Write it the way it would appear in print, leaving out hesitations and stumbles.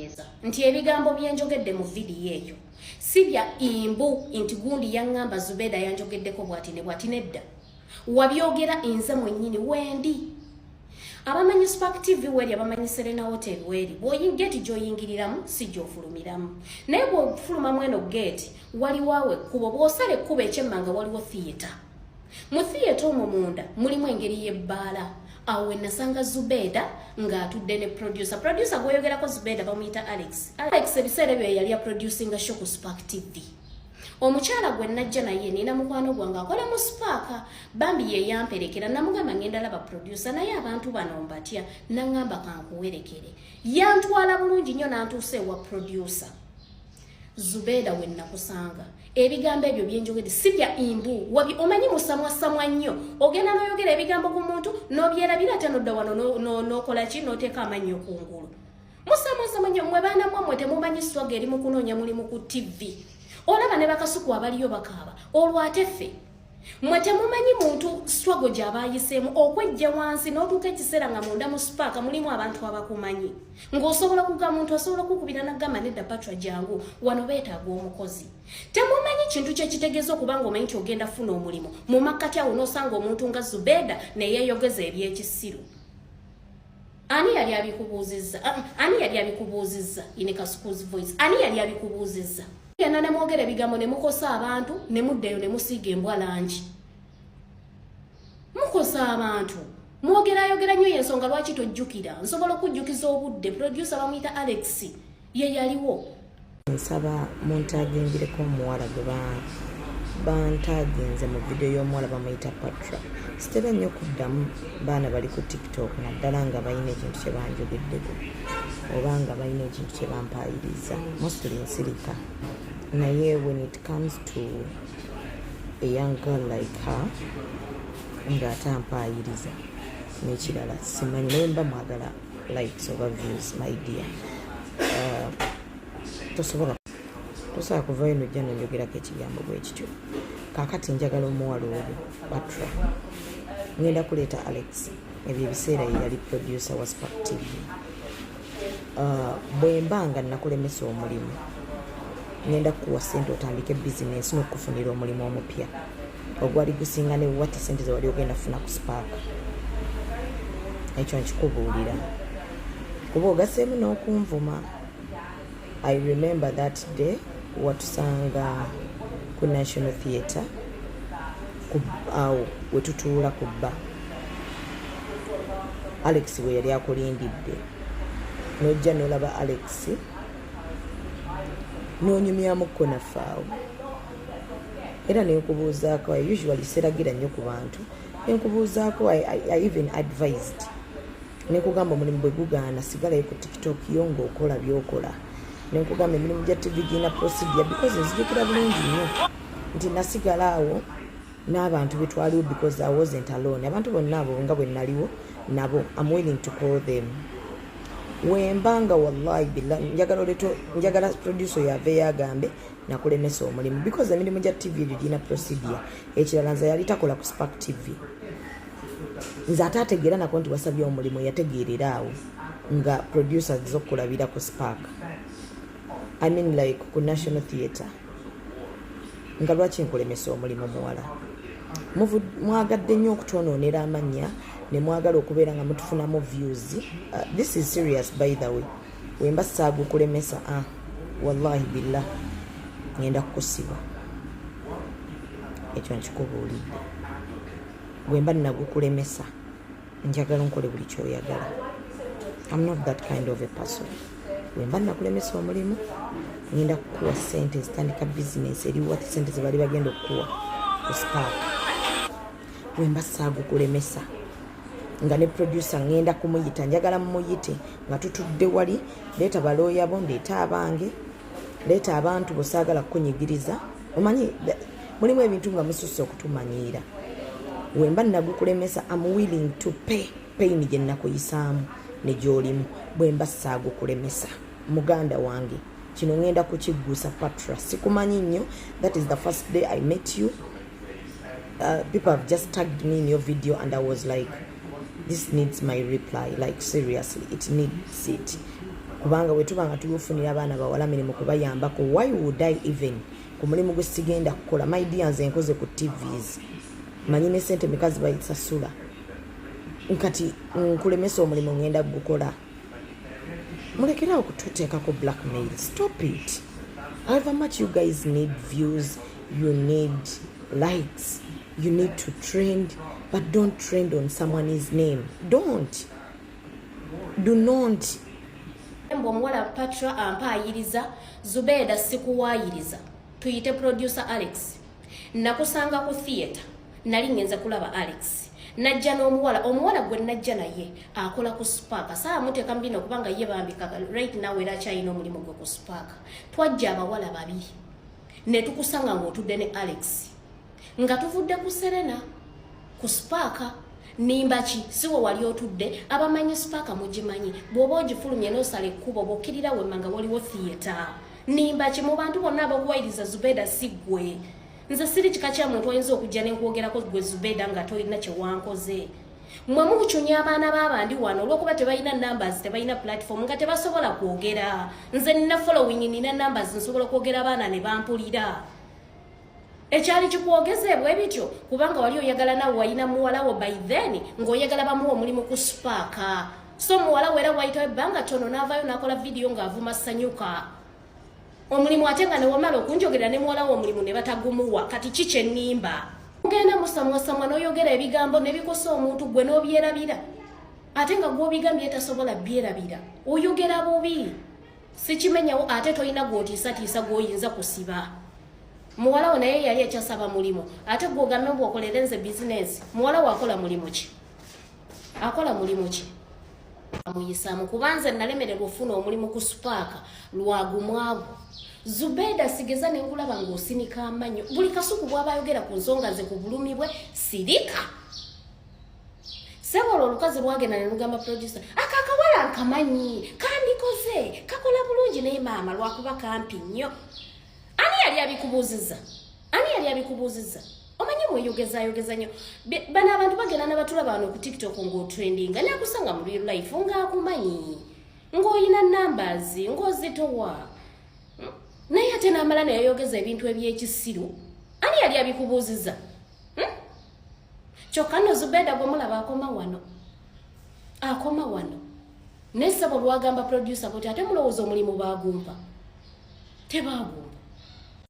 kutegeeza nti ebigambo byenjogedde mu vidiyo eyo si bya imbu nti gundi yaŋŋamba Zubeda yanjogeddeko bw'ati ne bw'ati nedda. Wabyogera enze mwennyini wendi. Abamanyi Spark TV weri, abamanyi Serena Hotel weri, geti gy'oyingiriramu si gy'ofulumiramu. Naye bw'ofuluma mweno geti waliwo awo ekkubo, bw'osala ekkubo ekyemmanga waliwo theatre. Mu theatre omwo munda mulimu engeri y'ebbaala. Awe nasanga Zubeda ng'atudde ne producer. Producer gweyogerako Zubeda bamuyita Alex. Alex ebiseera bye yali aproducinga show ku Spark TV. Omukyala gwe najja naye nina mukwano gwange akola mu Spark. Bambi ye yamperekera namugamba ngenda laba producer naye abantu bano mbatya nangamba kankuwerekere. Yantwala bulungi nnyo n'antuuse ewa producer. Zubeda we nakusanga. Ebigambo ebyo byenjogedde si bya imbu. Wabi omanyi musamwa nnyo. Ogenda n'oyogera ebigambo ku muntu n'obyerabira ate n'odda wano n'okola ki n'oteeka amannyo ku ngulu. Musamwa nnyo mmwe baana mmwe temumanyi swaga eri mu kunoonya mulimu ku TV. Olaba ne bakasuku abaliyo bakaaba. Olwo ate ffe mmwe temumanyi muntu struggle gy'aba ayiseemu okwejja wansi n'otuuka ekiseera nga munda mu Spark mulimu abantu abakumanyi. Ng'osobola kuga muntu asobola kukubira n'agamba nedda Patra jangu wano beetaaga omukozi. Temumanyi kintu kye kitegeeza okuba ng'omanyi nti ogenda funa omulimu. Mu makkati awo n'osanga omuntu nga Zubeda ne yeeyogeza eby'ekisiru. Ani yali abikubuuzizza? Ani yali abikubuuzizza? In a Kasuku's voice. Ani yali abikubuuzizza? Yana ne mwogera ebigambo ne mukosa abantu ne muddeyo ne musiiga embwa langi. Mukosa abantu. Mwogera nnyo y'ensonga lwaki tojjukira. Nsobola okujjukiza obudde. Producer bamuyita Alex ye yaliwo. Nsaba muntagengereko omuwala gwe bantagenze mu video y'omuwala bamuyita Patra. Sitera nnyo kuddamu baana bali ku TikTok naddala nga balina ekintu kye banjogeddeko oba nga balina ekintu kye bampayiriza. Mostly nsirika. Naye when it comes to a young girl like her ng'ate ampayiriza n'ekirala simanyi naye mba mwagala likes oba views my dear. Tosobola kuvayo nojja nonjogerako ekigambo bwe kityo. Kaakati njagala omuwala oyo Patra ngenda kuleeta Alex. Ebyo ebiseera ye yali producer wa Spark TV. Bwe mbanga nakulemesa omulimu ngenda kuwa ssente otandike business n'okufunira omulimu omupya ogwali gusinga ne wati ssente ze wali ogenda kufuna ku Spark. Ekyo nkikubuulira kuba ogaseemu n'okunvuma. I remember that day watusanga ku National Theatre awo wetutuula ku bba. Alex we yali akulindidde n'ojja n'olaba Alex n'onyumyamukko nafaawo era nenkubuuzaako. I usually seragira nnyo ku bantu. Nenkubuuzaako I even advised nekugamba omulimu bwe gugaana sigalayo ku TikTok yo ng'okola by'okola. Nenkugamba emirimu gya TV gina procedure because nzijukira bulungi nnyo nti nasigala awo n'abantu betwaliwo because I wasn't alone. Abantu bonna abo nga bwe naliwo nabo I'm willing to call them. Wembanga wallahi billah njagala producer yave yagambe nakulemesa omulimu because emirimu gya TV gina procedure. Ekirala nze yali takola ku Spark TV. Nze ate ategeera nako nti wasabye omulimu yategeerera awo nga producers z'okulabira ku Spark. I mean like ku National Theatre. Nga lwaki nkulemesa omulimu muwala? Mwagadde nnyo okutwonoonera amannya ne mwagala okubeera nga mutufunamu views. This is serious by the way. Wemba saagu kulemesa wallahi billah ngenda kukusiba. Ekyo nkikubuulidde. Wemba nagukulemesa njagala nkole buli kyoyagala. I'm not that kind of a person. Wemba nakulemesa omulimu ngenda kukuwa ssente zitandika business eri wati ssente ze bali bagenda okukuwa ku Spark. Wemba saagu kulemesa nga ne producer ngenda kumuyita njagala mumuyite nga tutudde wali leeta balooya bo ndeeta abange leeta abantu bosaagala kukunyigiriza. Omanyi mulimu ebintu nga mususse okutumanyiira. Wemba nagukulemesa I'm willing to pay pain gye nakuyisaamu ne gy'olimu. Bwemba saagu kulemesa muganda wange kino ngenda kukiggusa Patra. Sikumanyi nnyo. That is the first day I met you. People have just tagged me in your video and I was like, this needs my reply. Like seriously, it needs it. kubanga wetubanga tuyofunira abaana bawala mirimu kubayambako. Why would I even ku mulimu gwe sigenda kukola? My dear, nze nkoze ku TVs manyi ne sente mikazi bayisasula nkati nkulemesa omulimu ngenda gukola. Mulekerawo kututeekako blackmail. Stop it. However much you guys need views, you need likes, you need to trend, but don't trend on someone's name. Don't. Do not. Omuwala Patra ampayiriza, Zubeda sikuwayiriza. Tuyite producer Alex. Nakusanga ku theater. Nali ngenza kulaba Alex. Najja n'omuwala gwe najja naye akola ku Spark. Saa muteeka mbino kubanga ye bambika right now era kyayina omulimu gwe ku Spark. Twajja abawala babiri. Ne tukusanga ng'otudde ne Alex. Nga tuvudde ku Serena ku Spark. Nimbaki siwo wali otudde abamanyi Spark mugimanyi bw'oba ogifulumye n'osala ekkubo bw'okkirira wemmanga waliwo theater. Nimbaki mu bantu bonna abakuwayiriza Zubeda si ggwe. Nze siri kika kya muntu ayinza okujja n'ekwogerako ggwe Zubeda nga tolina kye wankoze. Mmwe mukucunya abaana b'abandi wano olw'okuba tebalina numbers, tebalina platform nga tebasobola kwogera. Nze nina following, nina numbers, nsobola kwogera abaana ne bampulira. Ekyali kikwogezebwa ebityo kubanga wali oyagala nawe wayina muwala wo by then ng'oyagala bamuwa omulimu ku Spark. So muwala we era wayitawo ebbanga ttono n'avaayo n'akola video ng'avuma ssanyuka. Omulimu ate nga ne wamala okunjogerera ne muwala wo omulimu ne batagumuwa. Kati ki kye nnimba? Ogenda musamwasamwa n'oyogera ebigambo ne bikosa omuntu gwe n'obyerabira. Ate nga gw'obigambye tasobola byerabira. Oyogera bubi. Sikimenyawo ate toyina gw'otiisatiisa gw'oyinza kusiba. Muwala wo naye yali ekyasaba mulimu. Ate gw'ogambe bw'okolera nze business. Muwala wo akola mulimu ki? Akola mulimu ki? Amuyisaamu kubanze nalemererwa ofuna omulimu ku Spark lwagumwagu. Zubeda sigeza ne nkulaba ng'osinika amanyo. Buli kasuku bw'aba ayogera ku nsonga ze ku bulumi bwe sirika. Sebo olukazi lwagenda ne lugamba producer akakawala nkamanyi kandikoze kakola bulungi naye maama lwakuba kampi nnyo. Ani yali abikubuuziza? Ani yali abikubuuziza? Omanyi mweyogeza nnyo. Bano abantu bagenda n'abatulaba wano ku TikTok ng'otrendinga ne akusanga mu real life ng'akumanyi. Ng'oyina numbers, ng'ozitowa. Naye ate n'amala ne yayogeza ebintu eby'ekisiru. Ani yali abikubuuziza? Kyokka nno Zubeda gwe mulaba akoma wano. Akoma wano. N'essabo lwagamba producer bw'oti ate mulowooza omulimu baagumpa. Tebaagumpa.